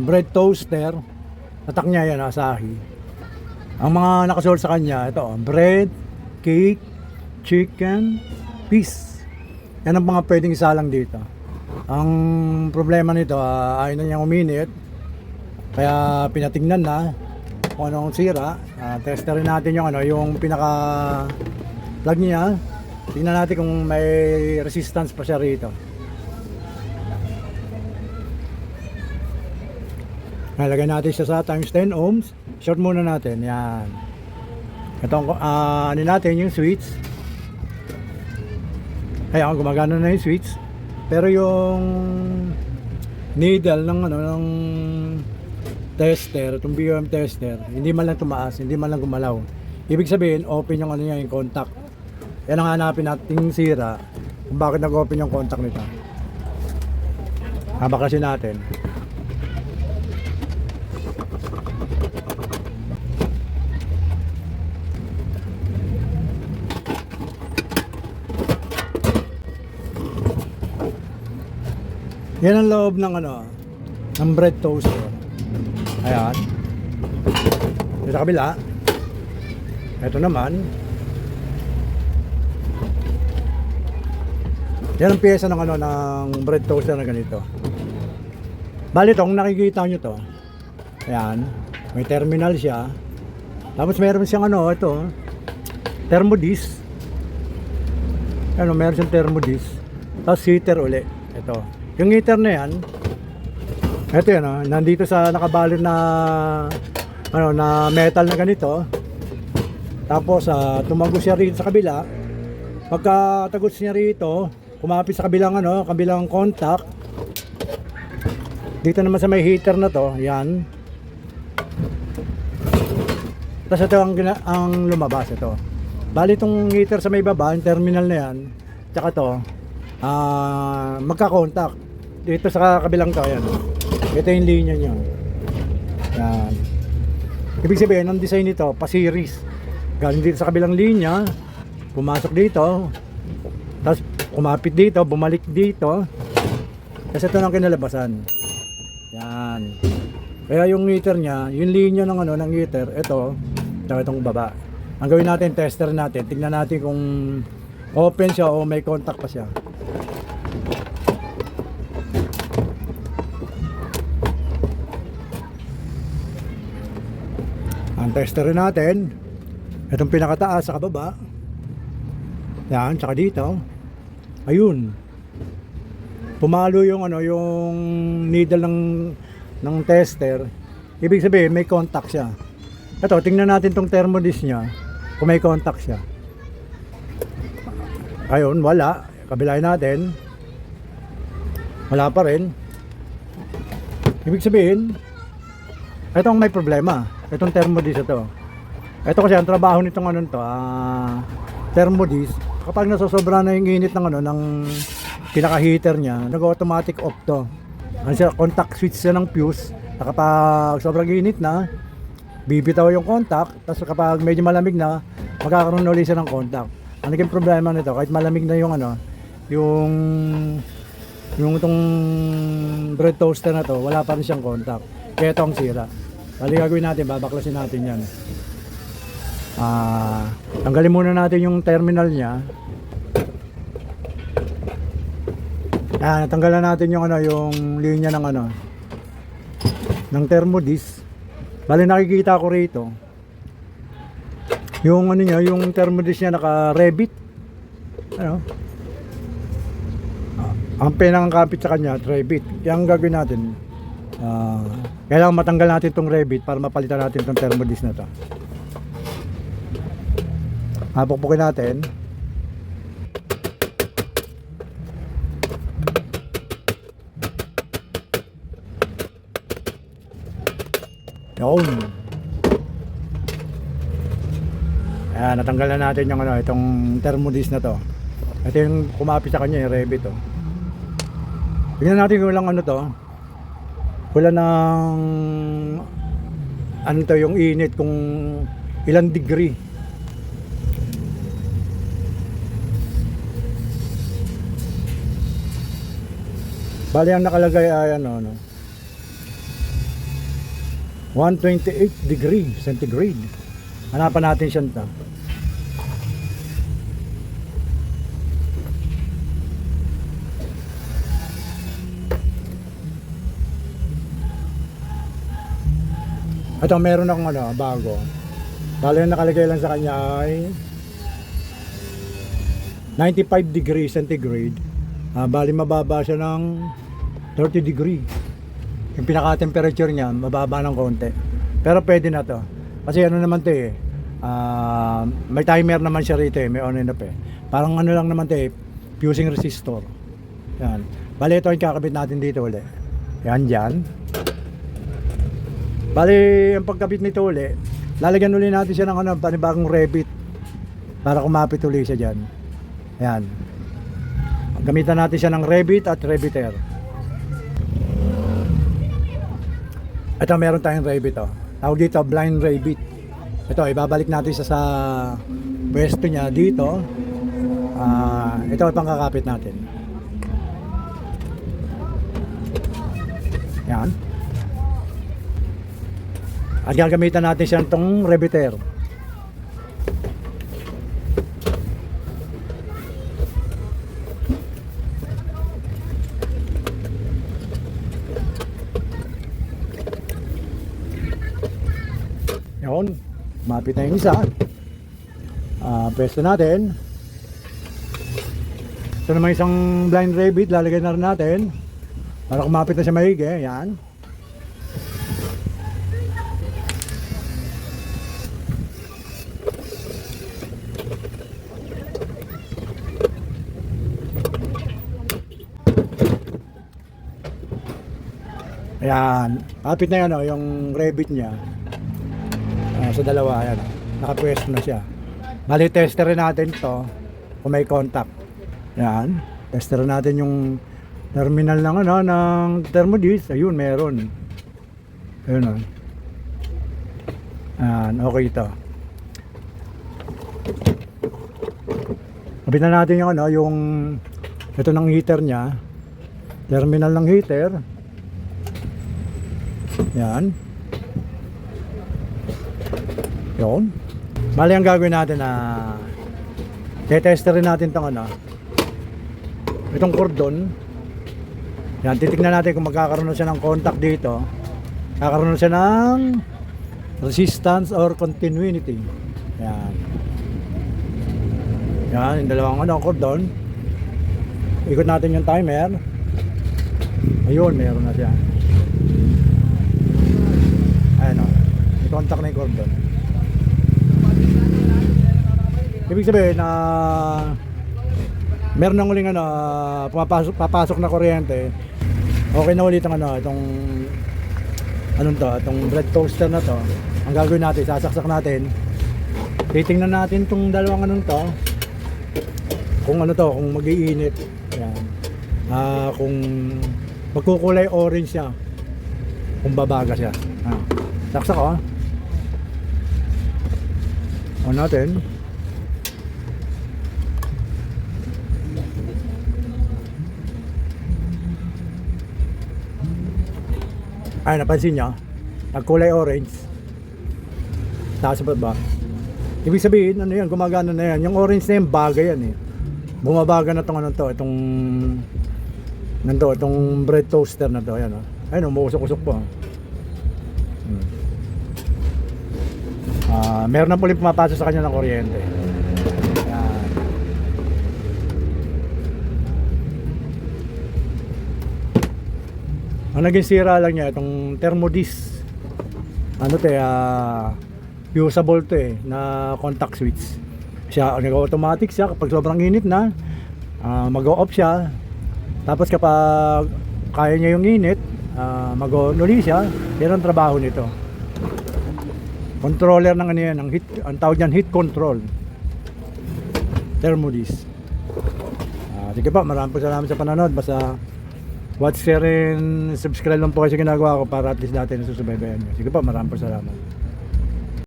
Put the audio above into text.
bread toaster. Tatak niya yan, Asahi. Ang mga nakasulat sa kanya, ito, bread, cake, chicken, peas. Yan ang mga pwedeng isalang dito. Ang problema nito, ayaw na niyang uminit. Kaya pinatingnan na kung anong sira. Testerin natin yung yung pinaka plug niya. Tingnan natin kung may resistance pa siya rito. Nalagay natin siya sa times 10 ohms. Short muna natin. Yan. Ito ano natin yung switch. Kaya gumagana na yung switch. Pero yung needle ng tester, itong BOM tester, hindi man lang tumaas, hindi man lang gumalaw. Ibig sabihin, open yung niya, yung contact. Yan ang hanapin nating sira kung bakit nag-open yung contact nito. Baklasin natin. Yan ang loob ng ng bread toaster. Ayan. Ito sa kabila. Ito naman. Yan ang piyesa ng ng bread toaster na ganito. Bali kung nakikita nyo to. Ayan. May terminal siya. Tapos meron siyang ito. Thermodisc. Meron siyang thermodisc. Tapos heater uli. Ito. Yung heater na yan, ito yan, nandito sa nakabalot na na metal na ganito. Tapos tumagos siya rito sa kabila. Pagkatagos niya rito, kumapit sa kabilang contact. Dito naman sa may heater na to, yan. Tapos ito ang lumabas ito. Bali itong heater sa may baba, yung terminal na yan, tsaka to, magka-contact. Dito sa kabilang to, yan. Ito yung linya nyo. Yan. Ibig sabihin, ang design nito, pa-series. Galing dito sa kabilang linya, pumasok dito, tapos kumapit dito, bumalik dito. Kasi ito ang kinalabasan. Yan. Kaya yung meter niya, yung linya ng ng meter, ito, itong baba. Ang gawin natin, tester natin. Tingnan natin kung open siya o may contact pa siya. Ang tester natin, itong pinakataas sa kababa. Yan, tsaka dito. Ayun. Pumalo yung yung needle ng tester. Ibig sabihin may contact siya. Ito, tingnan natin tong thermodisc niya kung may contact siya. Ayun, wala. Kabilahin natin. Wala pa rin. Ibig sabihin, itong may problema. Itong thermodisc ito. Ito kasi ang trabaho nitong thermodisc, kapag nasosobra na yung init ng ng pinaka-heater niya, nag-automatic off to. Ano siya, contact switch siya ng fuse. Kapag sobrang init na, bibitaw yung contact, tapos kapag medyo malamig na, magkakaroon na ulit siya ng contact. Ang naging problema nito, kahit malamig na yung yung itong bread toaster na to, wala pa rin siyang contact. Kaya ito ang sira. Bali gagawin natin, babaklasin natin yan. Tanggalin muna natin yung terminal niya. Natanggalan natin yung yung linya ng ng thermodisc. Bali nakikita ko rito yung niya, yung thermodisc niya naka-rebit. Ang pinangkapit sa kanya, rebit. Yang gagawin natin, kailangan matanggal natin itong rebit para mapalitan natin itong thermodisc na to. Pupukpukin natin. Yun. Ayan, natanggal na natin yung itong thermodisc na to. Ito yung kumapit sa kanya, yung rebit to. Tingnan natin kung lang to. Wala ng to yung init, kung ilang degree. Bali ang nakalagay ay 128 degree centigrade. Hanapan natin siya nito. Ito, meron akong bago. Bale, yung nakalagay lang sa kanya ay 95 degrees centigrade. Bali, mababa siya ng 30 degree. Yung pinaka-temperature niya, mababa ng konti. Pero pwede na to. Kasi ano naman to eh. May timer naman siya rito eh. May on and off eh. Parang ano lang naman to eh. Fusing resistor. Yan. Bali, ito yung kakabit natin dito ulit. Yan, dyan. Bali, ang pagkabit nito uli, lalagyan uli natin siya ng panibagong rebit para kumapit uli siya dyan. Ayan. Gamitan natin siya ng rebit at rebiter. Ito, meron tayong rebit. Tawag dito, blind rebit. Ito, ibabalik natin siya sa pwesto niya dito. Ito ang pangkakapit natin. Ayan. At gagamitan natin siya itong rebiter. Yun, mapit na yung isa. Pwesto natin. Ito naman isang blind rabbit, lalagay na rin natin para kumapit na siya maigi. Yan. Ayan, kapit na yan yung rabbit niya. Sa dalawa, ayan, nakapwesto na siya. Bali, tester natin to kung may contact. Ayan, tester natin yung terminal ng ng thermodisc. Ayun, meron. Ayun. Ayan, okay ito. Kapit na natin yung yung ito ng heater niya. Terminal ng heater. Yan. Yun. Bali, ang gagawin natin tetester rin natin itong itong cordon. Yan, titignan natin kung magkakaroon siya ng contact dito. Kakaroon siya ng resistance or continuity. Yan. Yan, yung dalawang cordon. Ikot natin yung timer. Ayun, meron na siya. Ayan i-contact na yung cordon. Ibig sabihin meron nang uling papasok na kuryente. Okay na ulit ang itong itong bread toaster na to. Ang gagawin natin, sasaksak natin. Titingnan natin itong dalawang to. Kung kung mag-iinit. Ayan. Kung magkukulay orange siya. Kung babaga siya. Saksak on natin. Ay, napansin nyo? Nagkulay orange. Taas pa ba? Ibig sabihin, yan, gumagana na yan. Yung orange na yan, baga yan eh. Bumabaga na itong itong bread toaster na to. Ayan ayun, umuusok-usok po. Meron na po ulit pumapasok sa kanya ng kuryente. Ang naging sira lang niya itong thermodisc. Usable to na contact switch. Siya nag-automatic siya kapag sobrang init na, mag-o-off siya. Tapos kapag kaya niya yung init, mag-on uli siya. Yan ang trabaho nito. Controller ng yan, ang heat, ang tawag niyan heat control. Thermodisc. Sige po, maraming po salamat sa panonood. Basta watch, share, and subscribe lang po kasi ginagawa ko para at least natin nasusubaybayan nyo. Sige po, maraming po salamat.